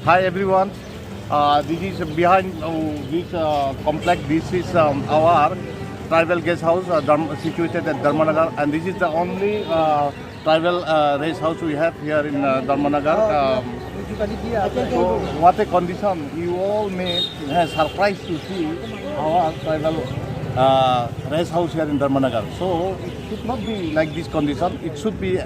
Hi everyone. This is behind this complex. This is our tribal guest house situated at Nagar, and this is the only tribal rest house we have here in Nagar. So what a condition! You all may surprised to see our tribal rest house here in Nagar. So it should not be like this condition. It should be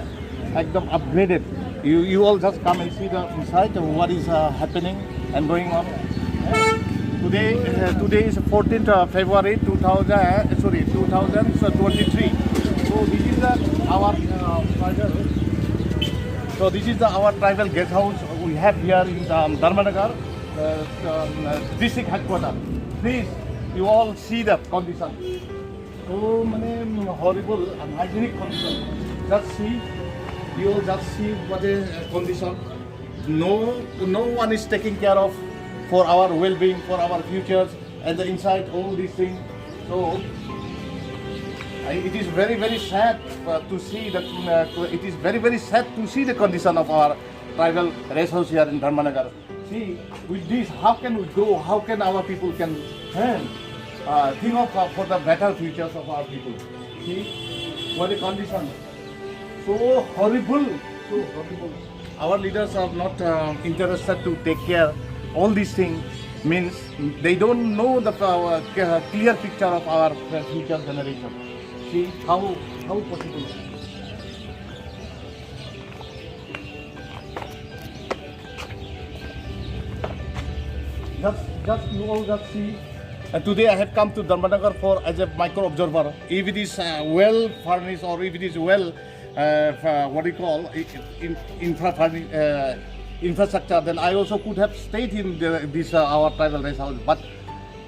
upgraded. You all just come and see the inside of what is happening and going on. Today is 14th February 2023. So this is our tribal. So this is our tribal guest house we have here in Nagar district headquarters. Please, you all see the condition. So many horrible unhygienic condition. Just see. You will just see what is condition. No one is taking care of for our well-being, for our futures, and the inside all these things. So it is very sad to see that. It is very sad to see the condition of our tribal rest house here in Nagar. See, with this, how can we grow? How can our people can think of for the better futures of our people? See, what a condition. So horrible. Our leaders are not interested to take care. All these things means they don't know the clear picture of our future generation. See how possible. Just you all just see. Today I have come to Nagar for as a micro observer. If it is well furnished or if it is well what we call infrastructure, then I also could have stayed in this our tribal rest house. But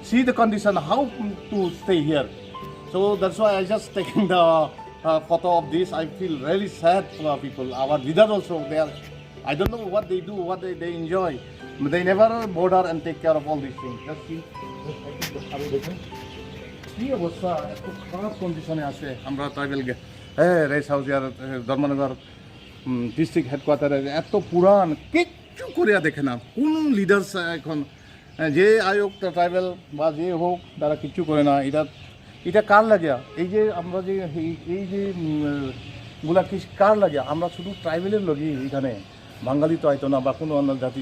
see the condition, how to stay here. So that's why I just taken the photo of this. I feel really sad for our people. Our leaders also, they are, I don't know what they do, what they enjoy. They never bother and take care of all these things. Just see. কি অবস্থা এত খারাপ কন্ডিশনে আছে আমরা tribal rest house ইয়ার Dharmanagar district হেডকোয়ার্টারে এত পুরান কিচ্ছু করিয়া দেখে না কোন লিডার্স এখন যে আয়োগ ট্রাইবেল বা যে হোক তারা কিচ্ছু করে না এটা কার লাগিয়া এই যে আমরা যে এই যে গুলা কি কার লাগিয়া আমরা শুধু ট্রাইবেলের লগি এখানে বাঙালি তো আইতো না বা কোনো অন্য জাতি